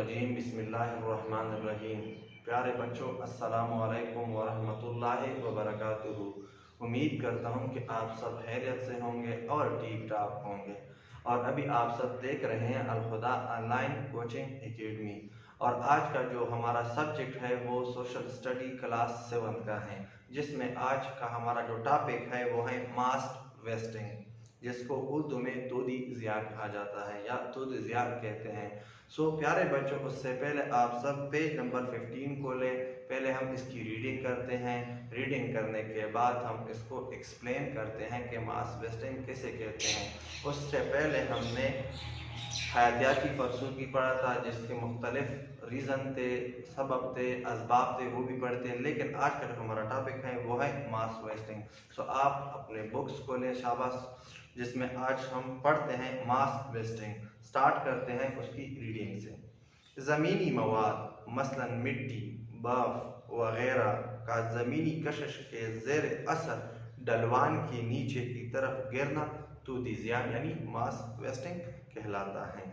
रजीम बिस्मिल्लाहिर्रहमानिर्रहीम। प्यारे बच्चों, अस्सलामु अलैकुम वरहमतुल्लाहि वबरकातुहू। उम्मीद करता हूँ कि आप सब खैरियत से होंगे और ठीक ठाक होंगे। और अभी आप सब देख रहे हैं अल खुदा ऑनलाइन कोचिंग एकेडमी। और आज का जो हमारा सब्जेक्ट है वो सोशल स्टडी क्लास 7 का है, जिसमें आज का हमारा जो टॉपिक है वो है मास वेस्टिंग, जिसको उर्दू में दूधी ज़िया कहा जाता है या दूध ज़िया कहते हैं। सो प्यारे बच्चों, उससे पहले आप सब पेज नंबर 15 को लें। पहले हम इसकी रीडिंग करते हैं। रीडिंग करने के बाद हम इसको एक्सप्लेन करते हैं कि मास वेस्टिंग किसे कहते हैं। उससे पहले हमने हयातियाती फरसूकी पढ़ा था, जिसके मुख्तलिफ रीज़न थे, सबब थे, असबाब थे, वो भी पढ़ते हैं। लेकिन आज का जो हमारा टॉपिक है वो है मास वेस्टिंग। सो आप अपने बुक्स को लें शाबाश, जिसमें आज हम पढ़ते हैं मास वेस्टिंग। स्टार्ट करते हैं उसकी रीडिंग से। ज़मीनी मवाद मसलन मिट्टी, बर्फ वगैरह का ज़मीनी कशिश के ज़ेर असर डलवान के नीचे की तरफ गिरना दूधी ज़िया यानी मास वेस्टिंग कहलाता है।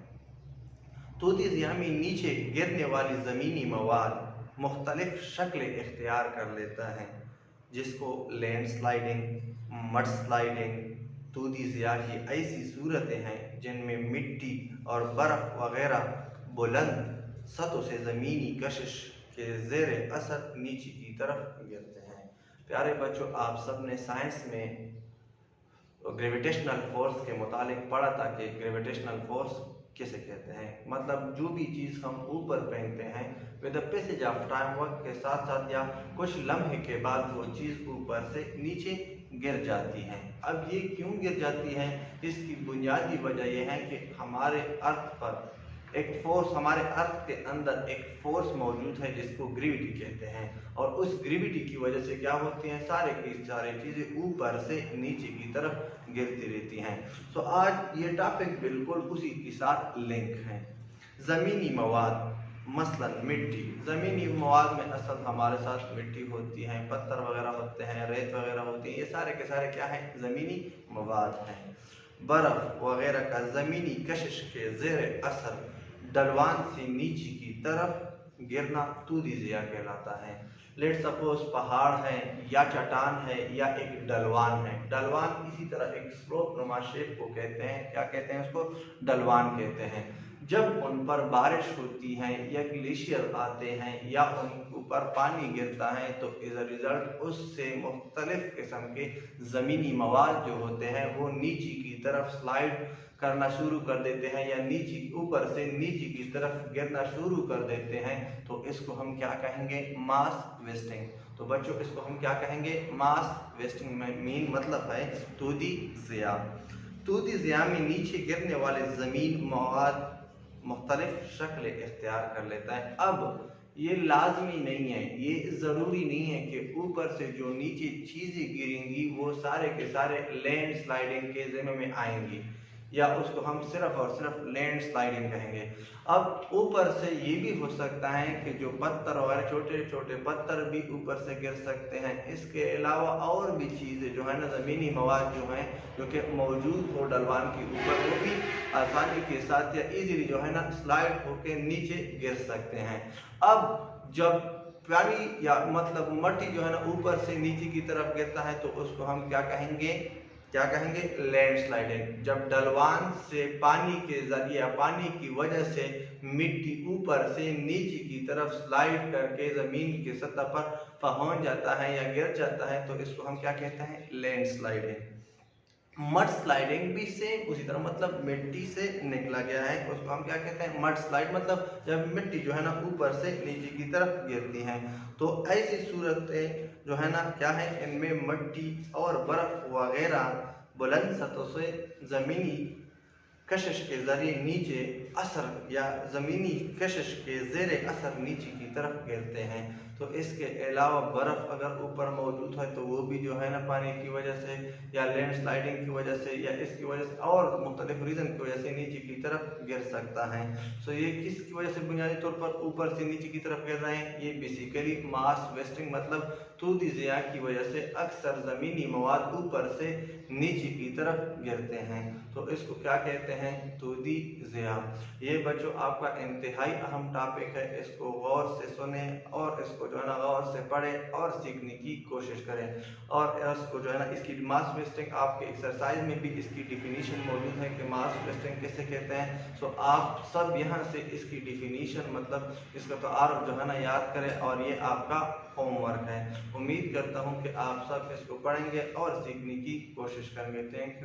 दूधी ज़िया में नीचे गिरने वाली ज़मीनी मवाद मुख्तलिफ शक्लें इख्तियार कर लेता है, जिसको लैंड स्लाइडिंग, मड स्लाइडिंग। दूधी ज़िया की ऐसी सूरतें हैं जिनमें मिट्टी और बर्फ़ वगैरह बुलंद सतहों से ज़मीनी कशिश के ज़ेर असर नीचे की तरफ गिरते हैं। प्यारे बच्चों, आप सब ने साइंस में ग्रेविटेशनल फोर्स के मुतालिक पढ़ा था कि ग्रेविटेशनल फोर्स किसे कहते हैं। मतलब जो भी चीज़ हम ऊपर फेंकते हैं, with the passage of time, वक्त के साथ साथ या कुछ लम्हे के बाद वो चीज़ ऊपर से नीचे गिर जाती है। अब ये क्यों गिर जाती है, इसकी बुनियादी वजह यह है कि हमारे अर्थ पर एक फोर्स, हमारे अर्थ के अंदर एक फोर्स मौजूद है जिसको ग्रेविटी कहते हैं। और उस ग्रेविटी की वजह से क्या होती हैं, सारे की सारी चीज़ें ऊपर से नीचे की तरफ गिरती रहती हैं। तो आज ये टॉपिक बिल्कुल उसी के साथ लिंक है। ज़मीनी मवाद मसलन मिट्टी। ज़मीनी मवाद में असल हमारे साथ मिट्टी होती है, पत्थर वगैरह होते हैं, रेत वगैरह होती है, ये सारे के सारे क्या हैं, ज़मीनी मवाद हैं। बर्फ़ वगैरह का ज़मीनी कशिश के ज़ेर असर डलवान से नीचे की तरफ गिरना दूधी ज़िया कहलाता है। लेट सपोज पहाड़ है या चट्टान है या एक डलवान है। डलवान इसी तरह एक स्लोप नुमा शेप को कहते हैं, क्या कहते हैं उसको, डलवान कहते हैं। जब उन पर बारिश होती है या ग्लेशियर आते हैं या उन ऊपर पानी गिरता है तो एज अ रिज़ल्ट उससे मुख्तलिफ किस्म के ज़मीनी मवाद जो होते हैं वो नीचे की तरफ स्लाइड करना शुरू कर देते हैं या नीचे ऊपर से नीचे की तरफ गिरना शुरू कर देते हैं। तो इसको हम क्या कहेंगे, मास वेस्टिंग। तो बच्चों, इसको हम क्या कहेंगे, मास वेस्टिंग में मीन मतलब है दूधी ज़िया। दूधी ज़िया में नीचे गिरने वाले ज़मीन मवाद मुख्तलिफ शक्लें इख्तियार कर लेता है। अब ये लाजमी नहीं है, ये ज़रूरी नहीं है कि ऊपर से जो नीचे चीज़ें गिरेंगी वो सारे के सारे लैंड स्लाइडिंग के ज़िम्मे में आएंगी, या उसको हम सिर्फ और सिर्फ लैंड स्लाइडिंग कहेंगे। अब ऊपर से ये भी हो सकता है कि जो पत्थर वगैरह, छोटे छोटे पत्थर भी ऊपर से गिर सकते हैं। इसके अलावा और भी चीज़ें जो है ना, ज़मीनी मवाद जो हैं जो कि मौजूद हो डलवान के ऊपर, वो भी आसानी के साथ या इजीली जो है ना स्लाइड होकर नीचे गिर सकते हैं। अब जब पानी या मतलब मट्टी जो है ना ऊपर से नीचे की तरफ गिरता है तो उसको हम क्या कहेंगे, लैंड स्लाइडिंग। जब डलवान से पानी के जरिए, पानी की वजह से मिट्टी ऊपर से नीचे की तरफ स्लाइड करके ज़मीन की सतह पर पहुंच जाता है या गिर जाता है तो इसको हम क्या कहते हैं, लैंड स्लाइडिंग। मड स्लाइडिंग भी सेम उसी तरह, मतलब मिट्टी से निकला गया है, उसको हम क्या कहते हैं, मड स्लाइड। मतलब जब मिट्टी जो है ना ऊपर से नीचे की तरफ गिरती हैं तो ऐसी सूरतें जो है ना क्या है, इनमें मिट्टी और बर्फ वगैरह बुलंद सतहों से ज़मीनी कशिश के ज़रिए नीचे असर या ज़मीनी कशिश के ज़ेर असर नीचे की तरफ गिरते हैं। तो इसके अलावा बर्फ़ अगर ऊपर मौजूद है तो वो भी जो है ना पानी की वजह से या लैंड स्लाइडिंग की वजह से या इसकी वजह से और मुख्तलिफ रीज़न की वजह से नीचे की तरफ गिर सकता है। सो ये किसकी वजह से बुनियादी तौर पर ऊपर से नीचे की तरफ गिर रहे हैं, ये बेसिकली मास वेस्टिंग मतलब तूदी ज़िया की वजह से अक्सर ज़मीनी मवाद ऊपर से नीचे की तरफ गिरते हैं, तो इसको क्या कहते हैं, तूदी ज़िया। ये बच्चों आपका इंतहाई अहम टॉपिक है, इसको गौर से सुने और इसको जो है ना गौर से पढ़ें और सीखने की कोशिश करें। और इसको जो है ना इसकी मास वेस्टिंग आपके एक्सरसाइज में भी इसकी डिफिनीशन मौजूद है कि मास वेस्टिंग किसे कहते हैं। सो आप सब यहाँ से इसकी डिफिनीशन मतलब इसका तारुफ जो है ना याद करें और ये आपका होमवर्क है। उम्मीद करता हूँ कि आप सब इसको पढ़ेंगे और सीखने की कोशिश करेंगे। Thank you.